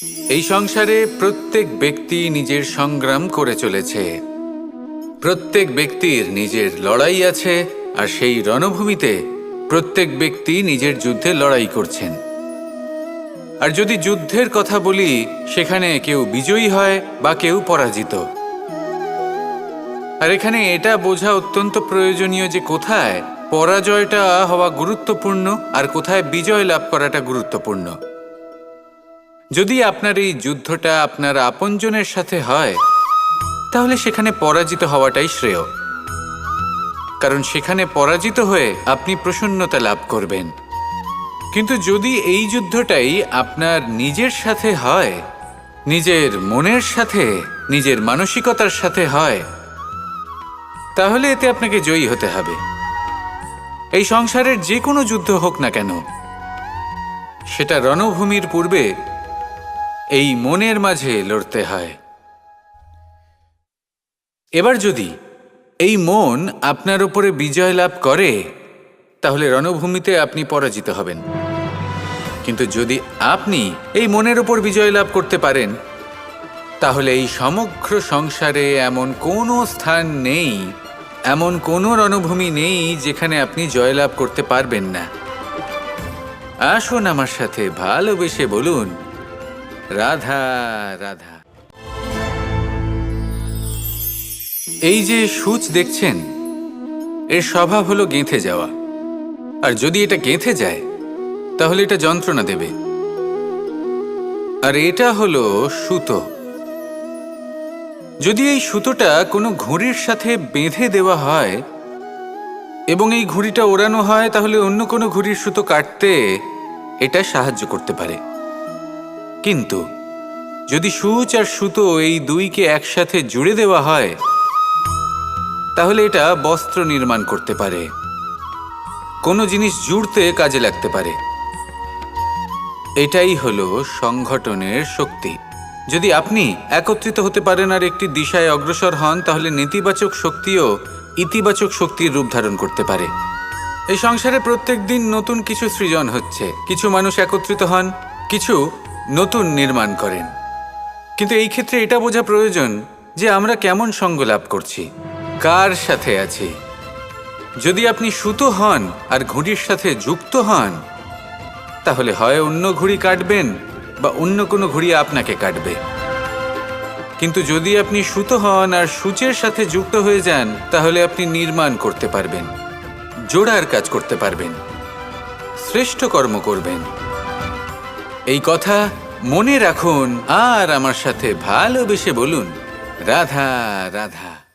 এই সংসারে প্রত্যেক ব্যক্তি নিজের সংগ্রাম করে চলেছে। প্রত্যেক ব্যক্তির নিজের লড়াই আছে, আর সেই রণভূমিতে প্রত্যেক ব্যক্তি নিজের যুদ্ধে লড়াই করছেন। আর যদি যুদ্ধের কথা বলি, সেখানে কেউ বিজয়ী হয় বা কেউ পরাজিত। আর এখানে এটা বোঝা অত্যন্ত প্রয়োজনীয় যে কোথায় পরাজয়টা হওয়া গুরুত্বপূর্ণ আর কোথায় বিজয় লাভ করাটা গুরুত্বপূর্ণ। যদি আপনার এই যুদ্ধটা আপনার আপনজনের সাথে হয়, তাহলে সেখানে পরাজিত হওয়াটাই শ্রেয়, কারণ সেখানে পরাজিত হয়ে আপনি প্রসন্নতা লাভ করবেন। কিন্তু যদি এই যুদ্ধটাই আপনার নিজের সাথে হয়, নিজের মনের সাথে, নিজের মানসিকতার সাথে হয়, তাহলে এতে আপনাকে জয়ী হতে হবে। এই সংসারের যে কোনো যুদ্ধ হোক না কেন, সেটা রণভূমির পূর্বে এই মনের মাঝে লড়তে হয়। এবার যদি এই মন আপনার উপরে বিজয় লাভ করে, তাহলে রণভূমিতে আপনি পরাজিত হবেন। কিন্তু যদি আপনি এই মনের উপর বিজয় লাভ করতে পারেন, তাহলে এই সমগ্র সংসারে এমন কোনো স্থান নেই, এমন কোনো রণভূমি নেই যেখানে আপনি জয়লাভ করতে পারবেন না। আসুন আমার সাথে ভালোবেসে বলুন, রাধা রাধা। এই যে সূচ দেখছেন, এর স্বভাব হলো গেঁথে যাওয়া। আর যদি এটা গেঁথে যায়, তাহলে এটা যন্ত্রণা দেবে। আর এটা হলো সুতো। যদি এই সুতোটা কোনো ঘুড়ির সাথে বেঁধে দেওয়া হয় এবং এই ঘুড়িটা ওড়ানো হয়, তাহলে অন্য কোনো ঘুড়ির সুতো কাটতে এটা সাহায্য করতে পারে। কিন্তু যদি সূচ আর সুতো এই দুইকে একসাথে জুড়ে দেওয়া হয়, তাহলে এটা বস্ত্র নির্মাণ করতে পারে, কোনো জিনিস জুড়তে কাজে লাগতে পারে। এটাই হলো সংগঠনের শক্তি। যদি আপনি একত্রিত হতে পারেন আর একটি দিশায় অগ্রসর হন, তাহলে নেতিবাচক শক্তিও ইতিবাচক শক্তির রূপ ধারণ করতে পারে। এই সংসারে প্রত্যেক দিন নতুন কিছু সৃজন হচ্ছে। কিছু মানুষ একত্রিত হন, কিছু নতুন নির্মাণ করেন। কিন্তু এই ক্ষেত্রে এটা বোঝা প্রয়োজন যে আমরা কেমন সঙ্গ লাভ করছি, কার সাথে আছি। যদি আপনি সুতো হন আর ঘুড়ির সাথে যুক্ত হন, তাহলে হয় অন্য ঘুড়ি কাটবেন বা অন্য কোনো ঘুড়ি আপনাকে কাটবে। কিন্তু যদি আপনি সুতো হন আর সূচের সাথে যুক্ত হয়ে যান, তাহলে আপনি নির্মাণ করতে পারবেন, জোড়ার কাজ করতে পারবেন, শ্রেষ্ঠ কর্ম করবেন। এই কথা মনে রাখুন আর আমার সাথে ভালোবেসে বলুন, রাধা রাধা।